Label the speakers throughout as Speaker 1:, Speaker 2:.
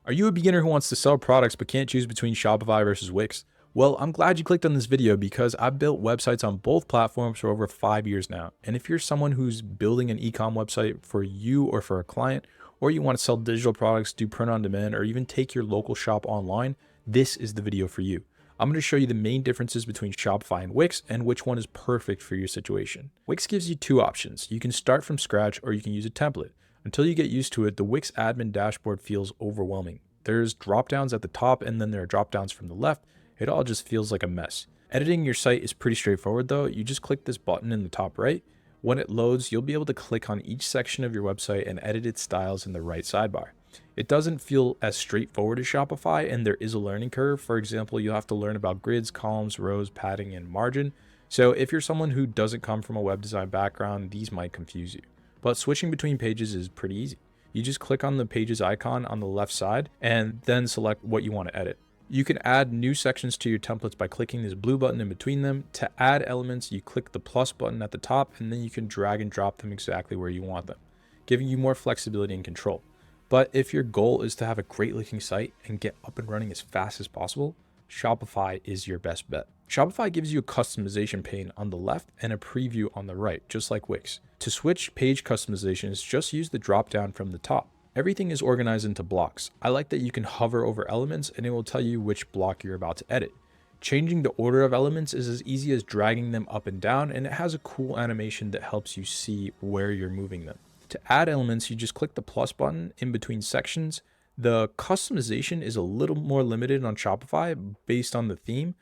Speaker 1: Are you a beginner who wants to sell products but can't choose between Shopify versus Wix? Well, I'm glad you clicked on this video because I've built websites on both platforms for over 5 years now. And if you're someone who's building an e-com website for you or for a client, or you want to sell digital products, do print on demand, or even take your local shop online, this is the video for you. I'm going to show you the main differences between Shopify and Wix and which one is perfect for your situation. Wix gives you two options. You can start from scratch or you can use a template. Until you get used to it, the Wix admin dashboard feels overwhelming. There's drop downs at the top and then there are drop downs from the left. It all just feels like a mess. Editing your site is pretty straightforward though. You just click this button in the top right. When it loads, you'll be able to click on each section of your website and edit its styles in the right sidebar. It doesn't feel as straightforward as Shopify, and there is a learning curve. For example, you'll have to learn about grids, columns, rows, padding, and margin. So if you're someone who doesn't come from a web design background, these might confuse you. But switching between pages is pretty easy. You just click on the pages icon on the left side and then select what you want to edit. You can add new sections to your templates by clicking this blue button in between them. To add elements, you click the plus button at the top and then you can drag and drop them exactly where you want them, giving you more flexibility and control. But if your goal is to have a great looking site and get up and running as fast as possible, Shopify is your best bet. Shopify gives you a customization pane on the left and a preview on the right, just like Wix. To switch page customizations, just use the drop down from the top. Everything is organized into blocks. I like that you can hover over elements and it will tell you which block you're about to edit. Changing the order of elements is as easy as dragging them up and down, and it has a cool animation that helps you see where you're moving them. To add elements, you just click the plus button in between sections. The customization is a little more limited on Shopify based on the theme,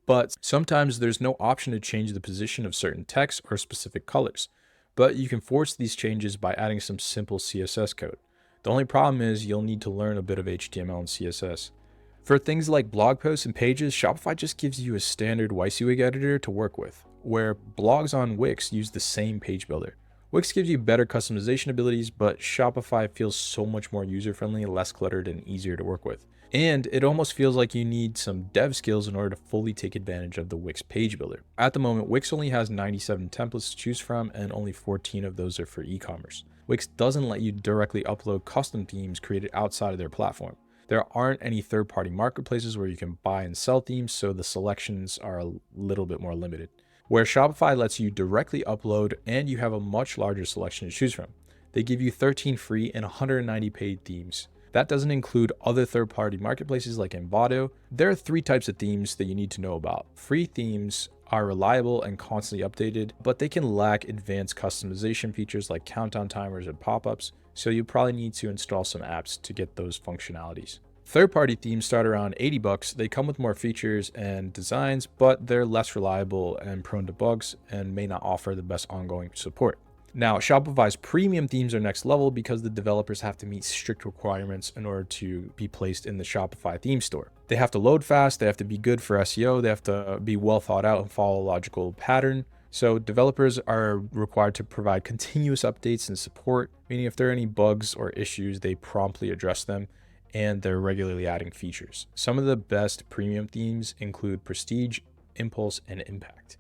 Speaker 1: but sometimes there's no option to change the position of certain text or specific colors. But you can force these changes by adding some simple CSS code. The only problem is you'll need to learn a bit of HTML and CSS. For things like blog posts and pages, Shopify just gives you a standard WYSIWYG editor to work with, where blogs on Wix use the same page builder. Wix gives you better customization abilities, but Shopify feels so much more user-friendly, less cluttered, and easier to work with. And it almost feels like you need some dev skills in order to fully take advantage of the Wix page builder. At the moment, Wix only has 97 templates to choose from, and only 14 of those are for e-commerce. Wix doesn't let you directly upload custom themes created outside of their platform. There aren't any third-party marketplaces where you can buy and sell themes, so the selections are a little bit more limited. Where Shopify lets you directly upload and you have a much larger selection to choose from. They give you 13 free and 190 paid themes. That doesn't include other third-party marketplaces like Envato. There are 3 types of themes that you need to know about. Free themes are reliable and constantly updated, but they can lack advanced customization features like countdown timers and pop-ups, so you probably need to install some apps to get those functionalities. Third-party themes start around $80. They come with more features and designs, but they're less reliable and prone to bugs and may not offer the best ongoing support. Now, Shopify's premium themes are next level because the developers have to meet strict requirements in order to be placed in the Shopify theme store. They have to load fast, they have to be good for SEO, they have to be well thought out and follow a logical pattern. So developers are required to provide continuous updates and support, meaning if there are any bugs or issues, they promptly address them, and they're regularly adding features. Some of the best premium themes include Prestige, Impulse, and Impact.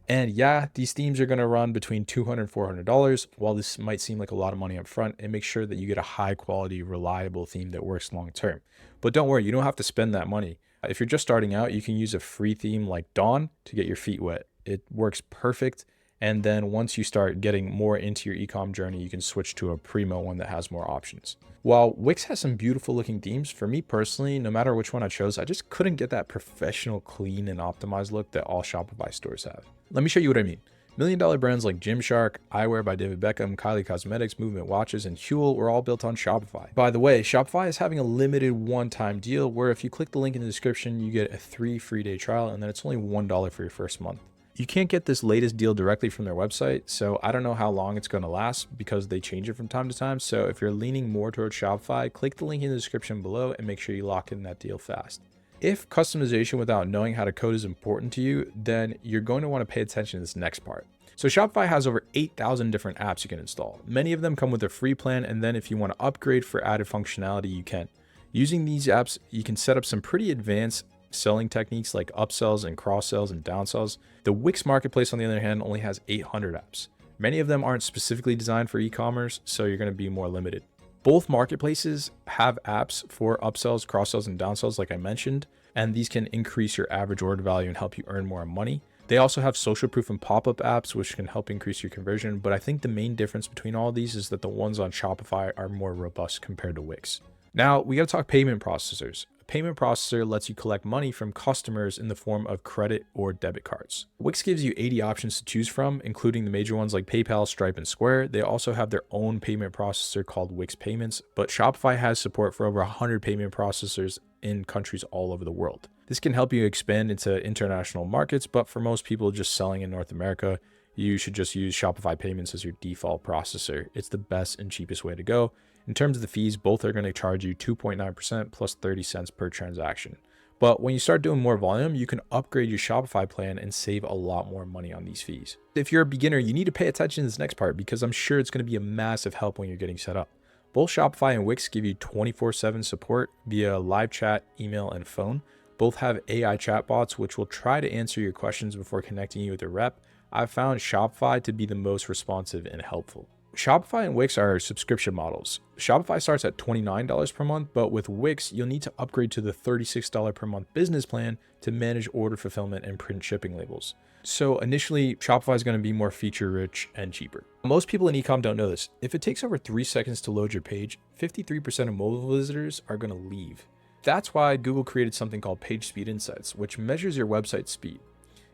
Speaker 1: And yeah, these themes are going to run between $200 and $400. While this might seem like a lot of money up front, it makes sure that you get a high quality, reliable theme that works long term. But don't worry, you don't have to spend that money. If you're just starting out, you can use a free theme like Dawn to get your feet wet. It works perfect. And then once you start getting more into your e-com journey, you can switch to a primo one that has more options. While Wix has some beautiful looking themes, for me personally, no matter which one I chose, I just couldn't get that professional, clean, and optimized look that all Shopify stores have. Let me show you what I mean. $1 million brands like Gymshark, Eyewear by David Beckham, Kylie Cosmetics, Movement Watches, and Huel were all built on Shopify. By the way, Shopify is having a limited one-time deal where if you click the link in the description, you get a 3 free day trial, and then it's only $1 for your first month. You can't get this latest deal directly from their website, so I don't know how long it's going to last because they change it from time to time. So if you're leaning more towards Shopify, click the link in the description below and make sure you lock in that deal fast. If customization without knowing how to code is important to you, then you're going to want to pay attention to this next part. So Shopify has over 8,000 different apps you can install. Many of them come with a free plan, and then if you want to upgrade for added functionality, you can. Using these apps, you can set up some pretty advanced selling techniques like upsells and cross-sells and downsells. The Wix marketplace, on the other hand, only has 800 apps. Many of them aren't specifically designed for e-commerce, so you're going to be more limited. Both marketplaces have apps for upsells, cross-sells, and downsells, like I mentioned, and these can increase your average order value and help you earn more money. They also have social proof and pop-up apps, which can help increase your conversion. But I think the main difference between all of these is that the ones on Shopify are more robust compared to Wix. Now, we got to talk payment processors. A payment processor lets you collect money from customers in the form of credit or debit cards. Wix gives you 80 options to choose from, including the major ones like PayPal, Stripe, and Square. They also have their own payment processor called Wix Payments, but Shopify has support for over 100 payment processors in countries all over the world. This can help you expand into international markets, but for most people just selling in North America, you should just use Shopify Payments as your default processor. It's the best and cheapest way to go. In terms of the fees, both are going to charge you 2.9% plus 30 cents per transaction. But when you start doing more volume, you can upgrade your Shopify plan and save a lot more money on these fees. If you're a beginner, you need to pay attention to this next part because I'm sure it's going to be a massive help when you're getting set up. Both Shopify and Wix give you 24/7 support via live chat, email, and phone. Both have AI chatbots, which will try to answer your questions before connecting you with a rep. I've found Shopify to be the most responsive and helpful. Shopify and Wix are subscription models. Shopify starts at $29 per month, but with Wix, you'll need to upgrade to the $36 per month business plan to manage order fulfillment and print shipping labels. So initially, Shopify is going to be more feature rich and cheaper. Most people in ecom don't know this. If it takes over 3 seconds to load your page, 53% of mobile visitors are going to leave. That's why Google created something called Page Speed Insights, which measures your website speed.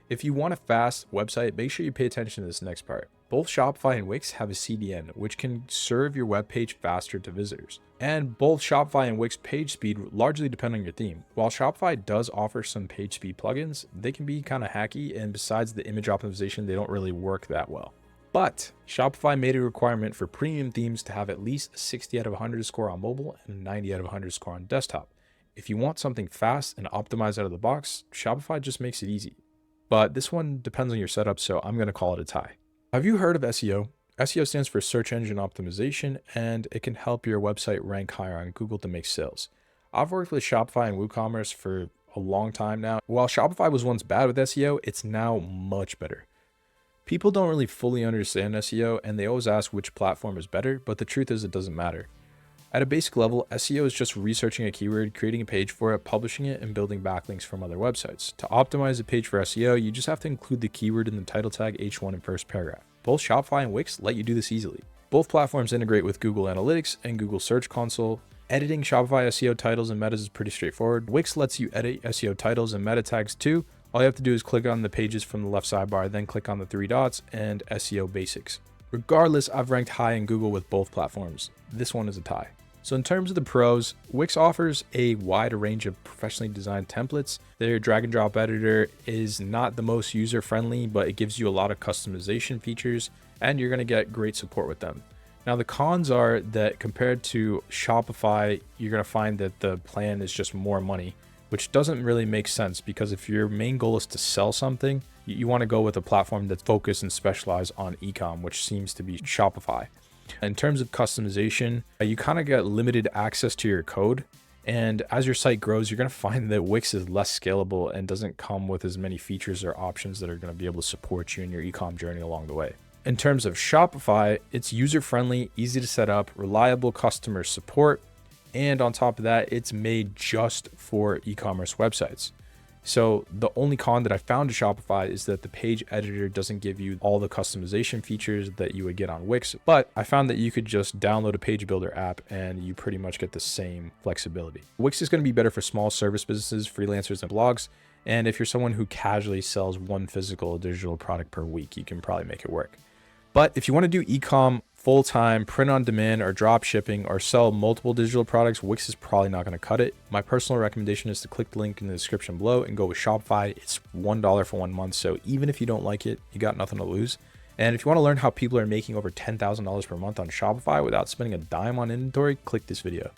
Speaker 1: If you want a fast website, make sure you pay attention to this next part. Both Shopify and Wix have a CDN, which can serve your web page faster to visitors. And both Shopify and Wix page speed largely depend on your theme. While Shopify does offer some page speed plugins, they can be kind of hacky, and besides the image optimization, they don't really work that well. But Shopify made a requirement for premium themes to have at least a 60 out of 100 score on mobile and a 90 out of 100 score on desktop. If you want something fast and optimized out of the box, Shopify just makes it easy. But this one depends on your setup, so I'm going to call it a tie. Have you heard of SEO? SEO stands for search engine optimization, and it can help your website rank higher on Google to make sales. I've worked with Shopify and WooCommerce for a long time now. While Shopify was once bad with SEO, it's now much better. People don't really fully understand SEO, and they always ask which platform is better, but the truth is it doesn't matter. At a basic level, SEO is just researching a keyword, creating a page for it, publishing it, and building backlinks from other websites. To optimize a page for SEO, you just have to include the keyword in the title tag, H1, and first paragraph. Both Shopify and Wix let you do this easily. Both platforms integrate with Google Analytics and Google Search Console. Editing Shopify SEO titles and metas is pretty straightforward. Wix lets you edit SEO titles and meta tags too. All you have to do is click on the pages from the left sidebar, then click on the 3 dots and SEO basics. Regardless, I've ranked high in Google with both platforms. This one is a tie. So in terms of the pros, Wix offers a wide range of professionally designed templates. Their drag and drop editor is not the most user friendly, but it gives you a lot of customization features and you're going to get great support with them. Now the cons are that compared to Shopify, you're going to find that the plan is just more money, which doesn't really make sense because if your main goal is to sell something, you want to go with a platform that's focused and specialized on ecom, which seems to be Shopify. In terms of customization, you kind of get limited access to your code. And as your site grows, you're going to find that Wix is less scalable and doesn't come with as many features or options that are going to be able to support you in your ecom journey along the way. In terms of Shopify, it's user-friendly, easy to set up, reliable customer support. And on top of that, it's made just for e-commerce websites. So the only con that I found to Shopify is that the page editor doesn't give you all the customization features that you would get on Wix, but I found that you could just download a page builder app and you pretty much get the same flexibility. Wix is going to be better for small service businesses, freelancers, and blogs. And if you're someone who casually sells one physical or digital product per week, you can probably make it work. But if you want to do e-com full-time, print on demand, or drop shipping, or sell multiple digital products, Wix is probably not going to cut it. My personal recommendation is to click the link in the description below and go with Shopify. It's $1 for 1 month, so even if you don't like it, you got nothing to lose. And if you want to learn how people are making over $10,000 per month on Shopify without spending a dime on inventory, click this video.